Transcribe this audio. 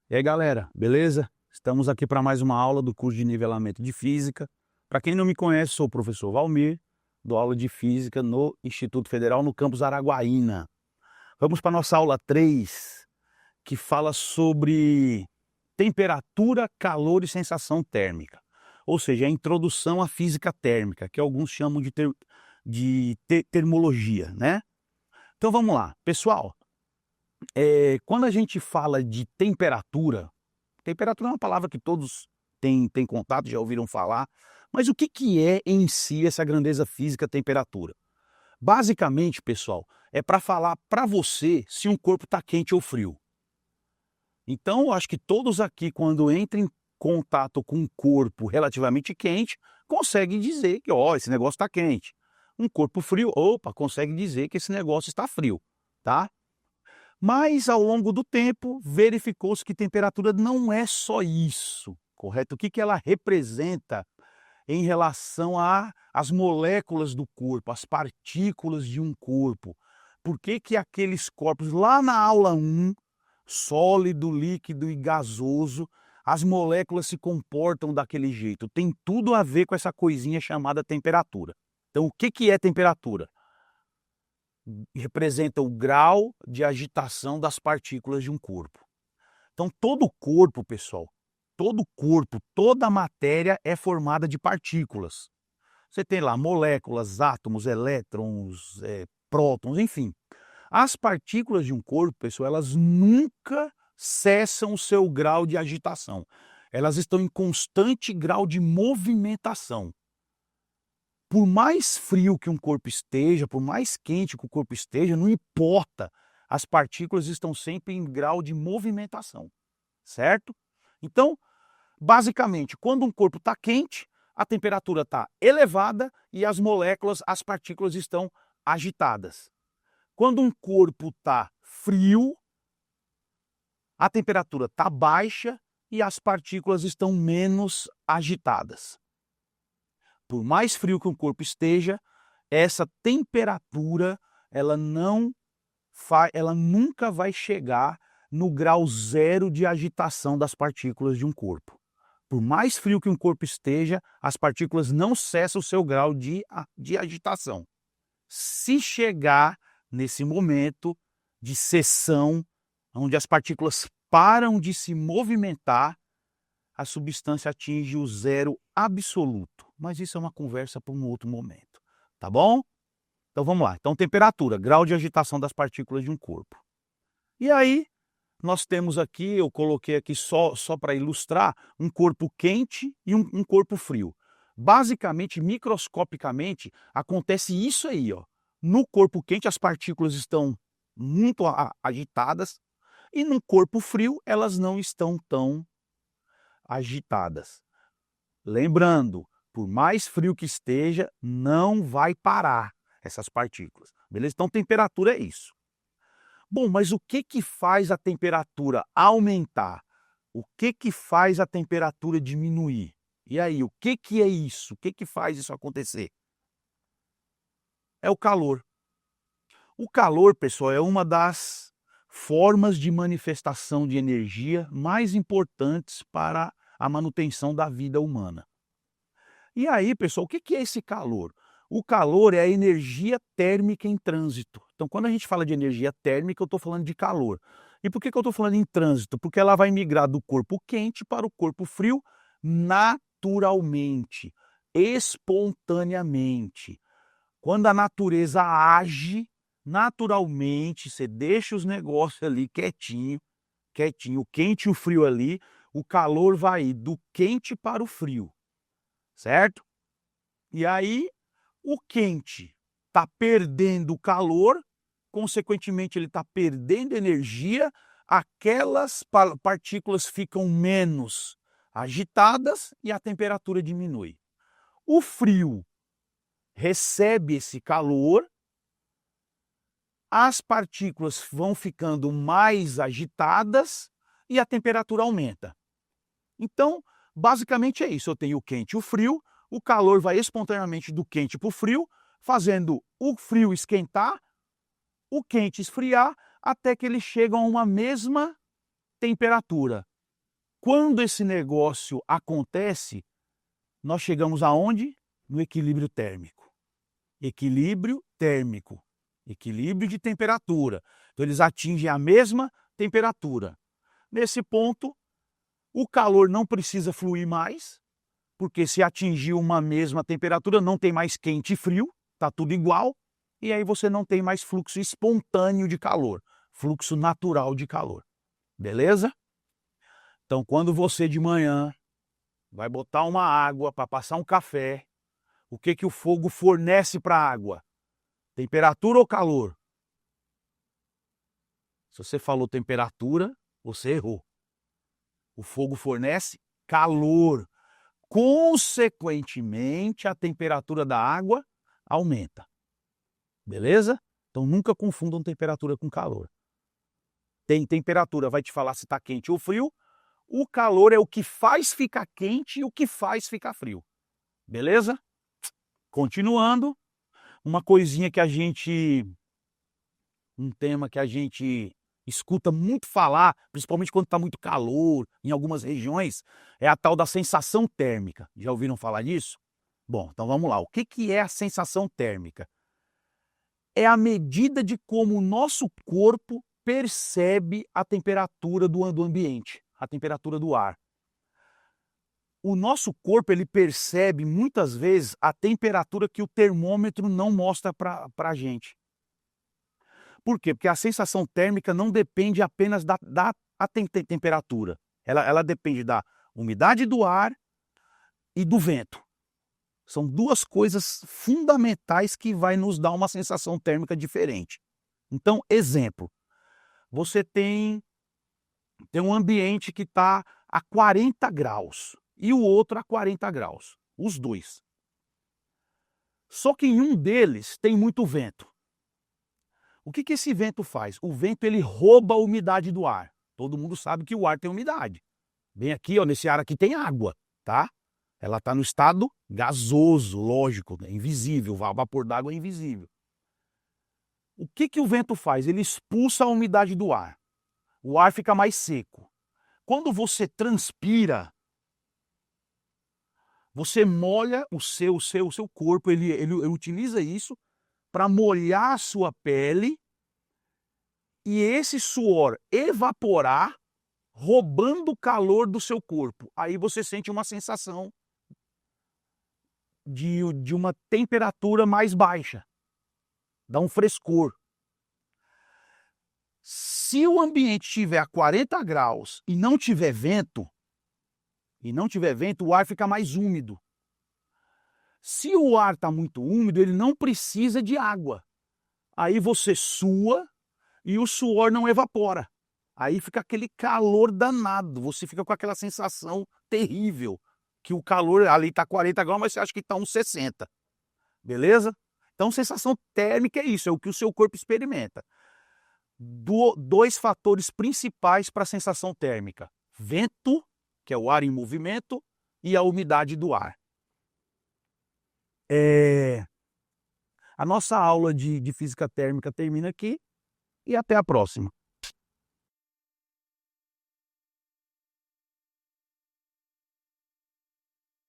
E aí, galera, beleza? Estamos aqui para mais uma aula do curso de nivelamento de física. Para quem não me conhece, sou o professor Valmir, dou aula de física no Instituto Federal, no campus Araguaína. Vamos para a nossa aula 3, que fala sobre temperatura, calor e sensação térmica. Ou seja, a introdução à física térmica, que alguns chamam de termologia, né? Então vamos lá. Pessoal, quando a gente fala de temperatura, temperatura é uma palavra que todos têm contato, já ouviram falar, mas o que é em si essa grandeza física temperatura? Basicamente, pessoal, é para falar para você se um corpo está quente ou frio. Então, eu acho que todos aqui, quando entram em contato com um corpo relativamente quente, conseguem dizer que, ó, esse negócio está quente. Um corpo frio, opa, consegue dizer que esse negócio está frio, tá? Mas, ao longo do tempo, verificou-se que temperatura não é só isso, correto? O que ela representa em relação às moléculas do corpo, as partículas de um corpo? Por que aqueles corpos, lá na aula 1, sólido, líquido e gasoso, as moléculas se comportam daquele jeito? Tem tudo a ver com essa coisinha chamada temperatura. Então, o que é temperatura? Representa o grau de agitação das partículas de um corpo. Então, todo corpo, pessoal, todo corpo, toda matéria é formada de partículas. Você tem lá moléculas, átomos, elétrons, prótons, enfim. As partículas de um corpo, pessoal, elas nunca cessam o seu grau de agitação. Elas estão em constante grau de movimentação. Por mais frio que um corpo esteja, por mais quente que o corpo esteja, não importa, as partículas estão sempre em grau de movimentação, certo? Então, basicamente, quando um corpo está quente, a temperatura está elevada e as moléculas, as partículas estão agitadas. Quando um corpo está frio, a temperatura está baixa e as partículas estão menos agitadas. Por mais frio que um corpo esteja, essa temperatura ela nunca vai chegar no grau zero de agitação das partículas de um corpo. Por mais frio que um corpo esteja, as partículas não cessam o seu grau de agitação. Se chegar nesse momento de cessão, onde as partículas param de se movimentar, a substância atinge o zero absoluto. Mas isso é uma conversa para um outro momento, tá bom? Então vamos lá. Então, temperatura, grau de agitação das partículas de um corpo. E aí, nós temos aqui, eu coloquei aqui só para ilustrar, um corpo quente e um corpo frio. Basicamente, microscopicamente, acontece isso aí, ó. No corpo quente, as partículas estão muito agitadas, e no corpo frio, elas não estão tão agitadas. Lembrando, por mais frio que esteja, não vai parar essas partículas, beleza? Então, temperatura é isso. Bom, mas o que faz a temperatura aumentar? O que faz a temperatura diminuir? E aí, o que é isso? O que faz isso acontecer? É o calor. O calor, pessoal, é uma das formas de manifestação de energia mais importantes para a manutenção da vida humana. E aí, pessoal, o que é esse calor? O calor é a energia térmica em trânsito. Então, quando a gente fala de energia térmica, eu estou falando de calor. E por que eu estou falando em trânsito? Porque ela vai migrar do corpo quente para o corpo frio naturalmente, espontaneamente. Quando a natureza age naturalmente, você deixa os negócios ali quietinho, quietinho, o quente e o frio ali, o calor vai ir do quente para o frio, certo? E aí, o quente está perdendo calor, consequentemente ele está perdendo energia, aquelas partículas ficam menos agitadas e a temperatura diminui. O frio recebe esse calor, as partículas vão ficando mais agitadas e a temperatura aumenta. Então, basicamente é isso, eu tenho o quente e o frio, o calor vai espontaneamente do quente para o frio, fazendo o frio esquentar, o quente esfriar, até que eles chegam a uma mesma temperatura. quando esse negócio acontece, nós chegamos aonde? No equilíbrio térmico. Equilíbrio térmico. Equilíbrio de temperatura. Então, eles atingem a mesma temperatura. Nesse ponto, o calor não precisa fluir mais, porque se atingiu uma mesma temperatura, não tem mais quente e frio, está tudo igual, e aí você não tem mais fluxo espontâneo de calor, fluxo natural de calor. Beleza? Então, quando você de manhã vai botar uma água para passar um café, o que o fogo fornece para a água? Temperatura ou calor? Se você falou temperatura, você errou. O fogo fornece calor. Consequentemente, a temperatura da água aumenta. Beleza? Então nunca confundam temperatura com calor. Tem temperatura, vai te falar se está quente ou frio. O calor é o que faz ficar quente e o que faz ficar frio. Beleza? Continuando, uma coisinha que um tema que a gente escuta muito falar, principalmente quando está muito calor em algumas regiões, é a tal da sensação térmica. Já ouviram falar disso? Bom, então vamos lá. O que é a sensação térmica? É a medida de como o nosso corpo percebe a temperatura do ambiente, a temperatura do ar. O nosso corpo ele percebe muitas vezes a temperatura que o termômetro não mostra para a gente. Por quê? Porque a sensação térmica não depende apenas da temperatura. Ela depende da umidade do ar e do vento. São duas coisas fundamentais que vai nos dar uma sensação térmica diferente. Então, exemplo, você tem um ambiente que está a 40 graus e o outro a 40 graus, os dois. Só que em um deles tem muito vento. O que esse vento faz? O vento ele rouba a umidade do ar. Todo mundo sabe que o ar tem umidade. Bem aqui, ó, nesse ar aqui tem água, tá? Ela está no estado gasoso, lógico, é invisível, o vapor d'água é invisível. O que o vento faz? Ele expulsa a umidade do ar. O ar fica mais seco. Quando você transpira, você molha o seu corpo, ele utiliza isso para molhar a sua pele e esse suor evaporar, roubando o calor do seu corpo. Aí você sente uma sensação de uma temperatura mais baixa. Dá um frescor. Se o ambiente estiver a 40 graus e não tiver vento, o ar fica mais úmido. Se o ar está muito úmido, ele não precisa de água. Aí você sua e o suor não evapora. Aí fica aquele calor danado, você fica com aquela sensação terrível, que o calor ali está 40 graus, mas você acha que está uns 60. Beleza? Então, sensação térmica é isso, é o que o seu corpo experimenta. Dois fatores principais para a sensação térmica: vento, que é o ar em movimento, e a umidade do ar. A nossa aula de física térmica termina aqui e até a próxima.